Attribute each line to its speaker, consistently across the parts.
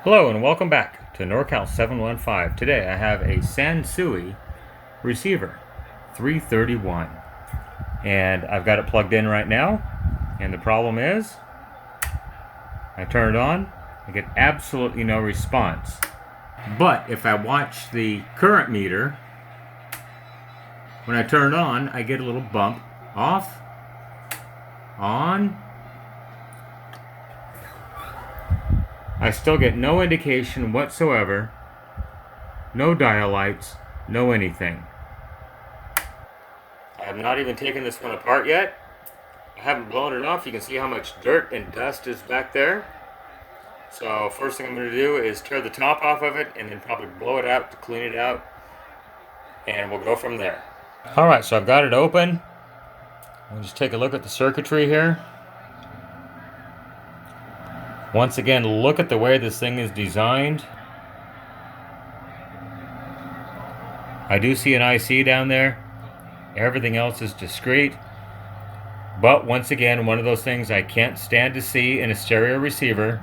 Speaker 1: Hello and welcome back to NorCal 715. Today I have a Sansui receiver 331 and I've got it plugged in right now, and the problem is I turn it on, I get absolutely no response. But if I watch the current meter, when I turn it on, I get a little bump. Off, on. I still get no indication whatsoever, no dial lights, no anything. I have not even taken this one apart yet. I haven't blown it off. You can see how much dirt and dust is back there. So first thing I'm going to do is tear the top off of it and then probably blow it out to clean it out, and we'll go from there. Alright, so I've got it open. We'll just take a look at the circuitry here. Once again, look at the way this thing is designed. I do see an IC down there. Everything else is discrete. But once again, one of those things I can't stand to see in a stereo receiver.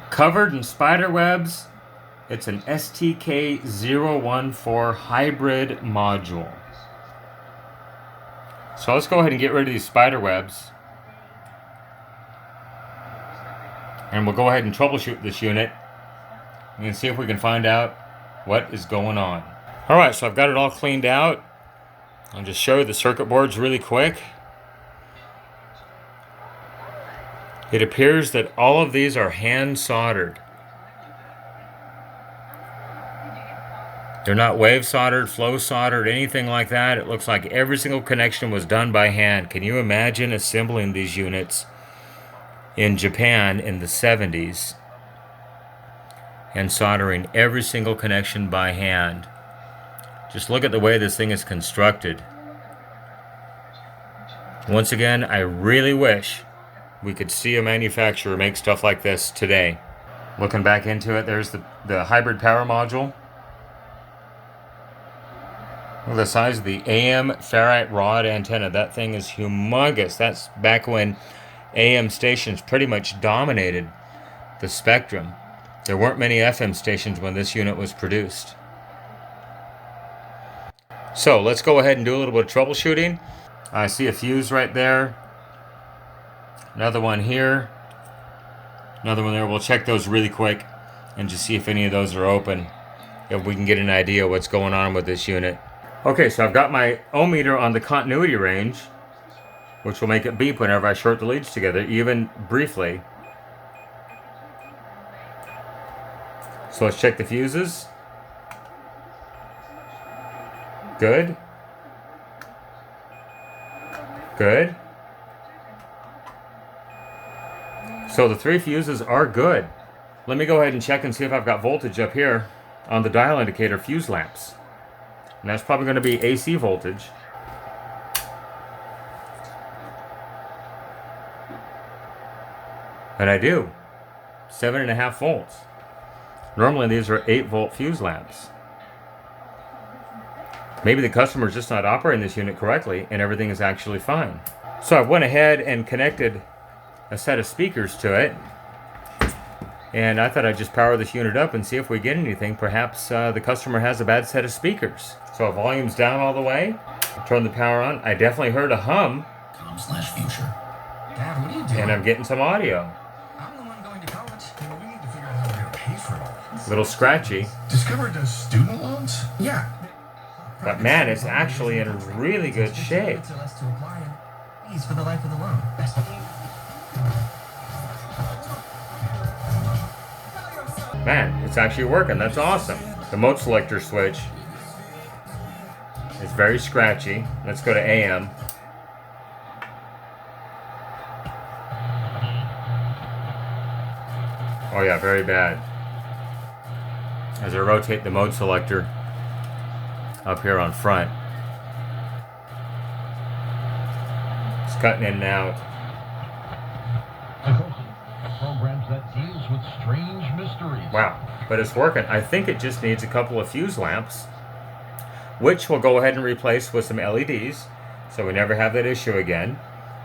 Speaker 1: Covered in spider webs. It's an STK014 hybrid module. So let's go ahead and get rid of these spider webs. And we'll go ahead and troubleshoot this unit and see if we can find out what is going on. Alright, so I've got it all cleaned out. I'll just show you the circuit boards really quick. It appears that all of these are hand soldered. They're not wave soldered, flow soldered, anything like that. It looks like every single connection was done by hand. Can you imagine assembling these units in Japan in the 70s and soldering every single connection by hand? Just look at the way this thing is constructed. Once again, I really wish we could see a manufacturer make stuff like this today. Looking back into it, there's the hybrid power module. Look at the size of the AM ferrite rod antenna. That thing is humongous. That's back when AM stations pretty much dominated the spectrum. There weren't many FM stations when this unit was produced. So let's go ahead and do a little bit of troubleshooting. I see a fuse right there. Another one here. Another one there. We'll check those really quick and just see if any of those are open, if we can get an idea what's going on with this unit. Okay, so I've got my ohm meter on the continuity range, which will make it beep whenever I short the leads together, even briefly. So let's check the fuses. Good. Good. So the 3 fuses are good. Let me go ahead and check and see if I've got voltage up here on the dial indicator fuse lamps. And that's probably going to be AC voltage. And I do. 7.5 volts. Normally these are 8-volt fuse lamps. Maybe the customer's just not operating this unit correctly and everything is actually fine. So I went ahead and connected a set of speakers to it. And I thought I'd just power this unit up and see if we get anything. Perhaps the customer has a bad set of speakers. So volume's down all the way. Turn the power on. I definitely heard a hum.
Speaker 2: Com/future. Dad, what are you doing?
Speaker 1: And I'm getting some audio.
Speaker 2: I'm the one going to college. Well, we need to figure out how we're going to pay for it all.
Speaker 1: Little scratchy.
Speaker 2: Discover does student loans? Yeah.
Speaker 1: But man, it's actually in really good shape.
Speaker 2: Fees for the life of the loan.
Speaker 1: Man, it's actually working. That's awesome. The mode selector switch is very scratchy. Let's go to AM. Oh yeah, very bad. As I rotate the mode selector up here on front, it's cutting in and out.
Speaker 3: Programs that deals with strange mysteries.
Speaker 1: Wow, but it's working. I think it just needs a couple of fuse lamps, which we'll go ahead and replace with some LEDs, so we never have that issue again.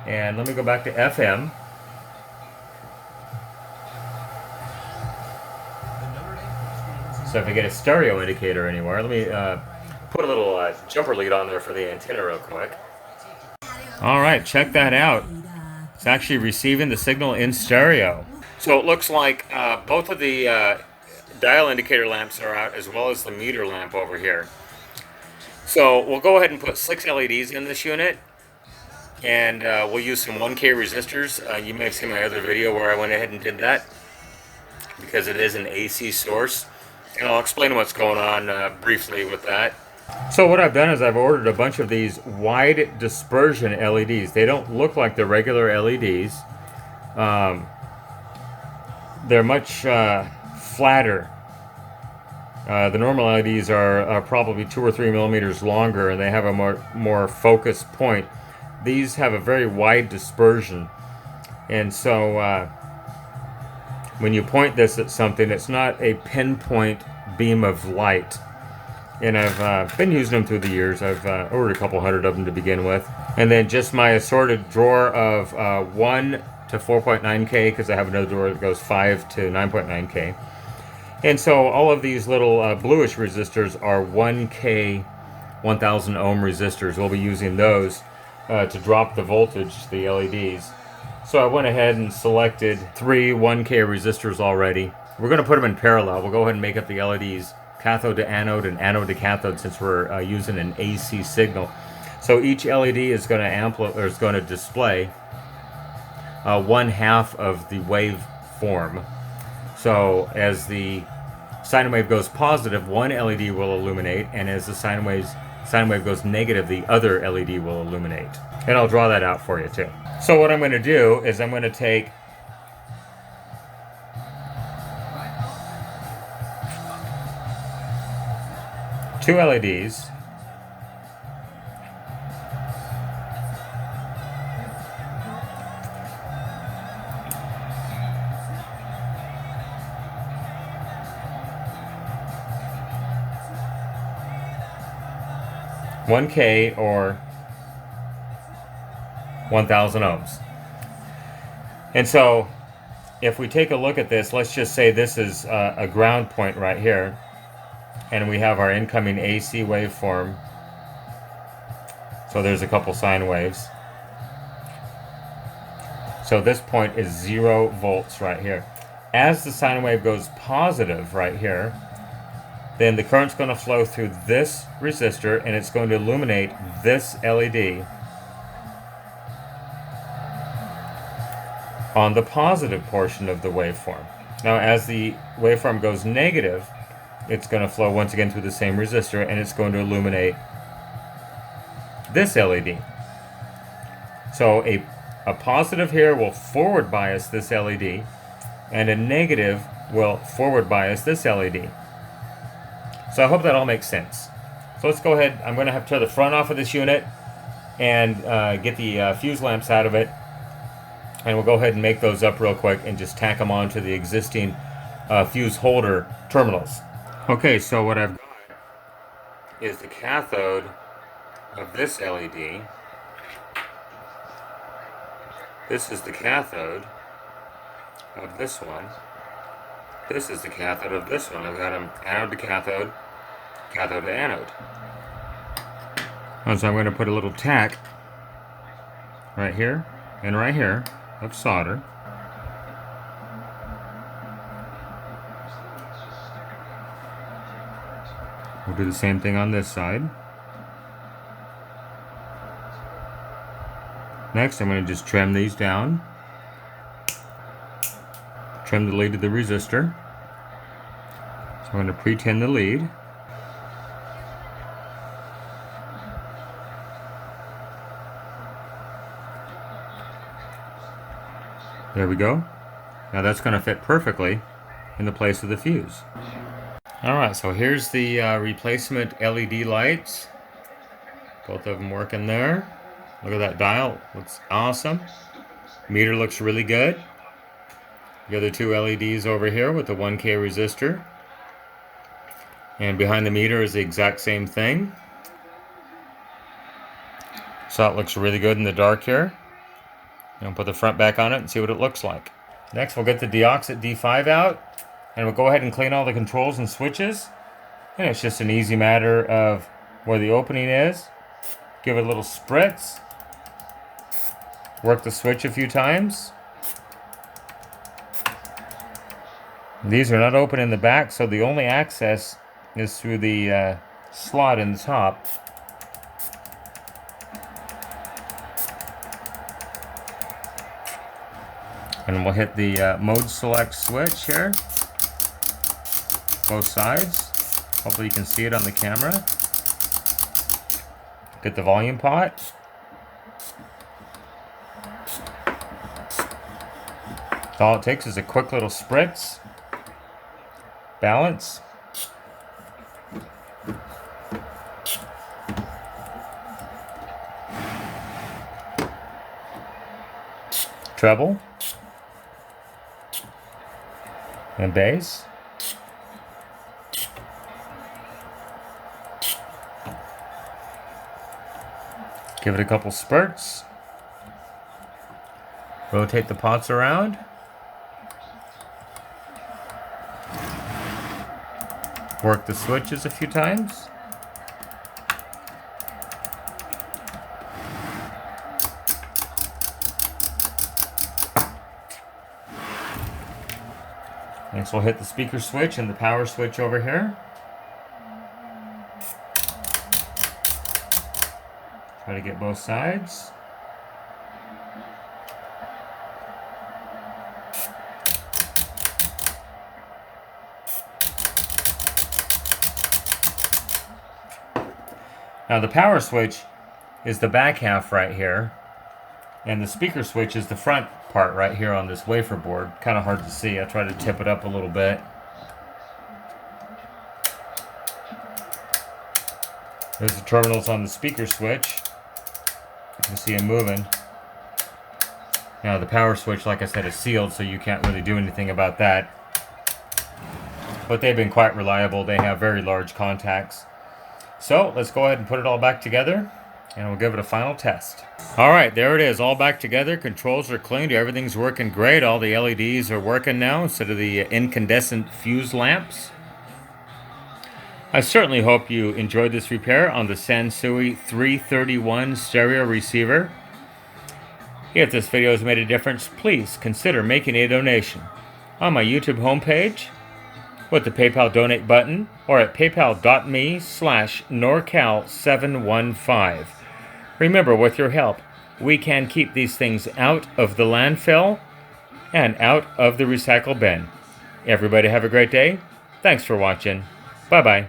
Speaker 1: And let me go back to FM. So if I get a stereo indicator anywhere, let me put a little jumper lead on there for the antenna real quick. All right, check that out. It's actually receiving the signal in stereo. So it looks like both of the dial indicator lamps are out, as well as the meter lamp over here. So we'll go ahead and put 6 LEDs in this unit, and we'll use some 1K resistors. You may have seen my other video where I went ahead and did that, because it is an AC source. And I'll explain what's going on briefly with that. So what I've done is I've ordered a bunch of these wide dispersion LEDs. They don't look like the regular LEDs. They're much flatter. The normal LEDs are probably 2 or 3 millimeters longer, and they have a more focused point. These have a very wide dispersion, and so when you point this at something, it's not a pinpoint beam of light. And I've been using them through the years. I've ordered a couple hundred of them to begin with. And then just my assorted drawer of 1 to 4.9K, because I have another drawer that goes 5 to 9.9K. And so all of these little bluish resistors are 1K 1000 ohm resistors. We'll be using those to drop the voltage, the LEDs. So I went ahead and selected 3 1K resistors already. We're going to put them in parallel. We'll go ahead and make up the LEDs cathode to anode and anode to cathode, since we're using an AC signal. So each LED is going to display 1/2 of the waveform. So as the sine wave goes positive, one LED will illuminate, and as the sine wave goes negative, the other LED will illuminate. And I'll draw that out for you too. So what I'm going to do is I'm going to take two LEDs, (1K) or 1000 ohms. And so if we take a look at this, let's just say this is a ground point right here, and we have our incoming AC waveform. So there's a couple sine waves. So this point is 0 volts right here. As the sine wave goes positive right here, then the current's going to flow through this resistor, and it's going to illuminate this LED on the positive portion of the waveform. Now as the waveform goes negative, it's going to flow once again through the same resistor, and it's going to illuminate this LED. So a positive here will forward bias this LED, and a negative will forward bias this LED. So I hope that all makes sense. So let's go ahead. I'm going to have to tear the front off of this unit and get the fuse lamps out of it. And we'll go ahead and make those up real quick and just tack them onto the existing fuse holder terminals. Okay, so what I've got is the cathode of this LED. This is the cathode of this one. This is the cathode of this one. I've got them anode to cathode, cathode to anode. And so I'm going to put a little tack right here and right here of solder. We'll do the same thing on this side. Next, I'm going to just trim these down. Trim the lead of the resistor. So I'm going to pre-tin the lead. There we go. Now that's going to fit perfectly in the place of the fuse. Alright, so here's the replacement LED lights. Both of them working there. Look at that dial. Looks awesome. Meter looks really good. The other two LEDs over here with the 1K resistor. And behind the meter is the exact same thing. So it looks really good in the dark here. And put the front back on it and see what it looks like. Next, we'll get the Deoxidize D5 out And we'll go ahead and clean all the controls and switches. And it's just an easy matter of where the opening is. Give it a little spritz. Work the switch a few times. These are not open in the back, so the only access is through the slot in the top. And we'll hit the mode select switch here. Both sides. Hopefully you can see it on the camera. Get the volume pot. All it takes is a quick little spritz. Balance. Treble. And bass. Give it a couple spurts. Rotate the pots around. Work the switches a few times. Next we'll hit the speaker switch and the power switch over here. Try to get both sides. Now the power switch is the back half right here, and the speaker switch is the front part right here on this wafer board. Kind of hard to see. I try to tip it up a little bit. There's the terminals on the speaker switch. You can see them moving. Now the power switch, like I said, is sealed, so you can't really do anything about that. But they've been quite reliable. They have very large contacts. So let's go ahead and put it all back together, and we'll give it a final test. All right, there it is, all back together. Controls are cleaned. Everything's working great. All the LEDs are working now instead of the incandescent fuse lamps. I certainly hope you enjoyed this repair on the Sansui 331 stereo receiver. If this video has made a difference, please consider making a donation on my YouTube homepage with the PayPal donate button or at paypal.me/norcal715. Remember, with your help, we can keep these things out of the landfill and out of the recycle bin. Everybody have a great day. Thanks for watching. Bye-bye.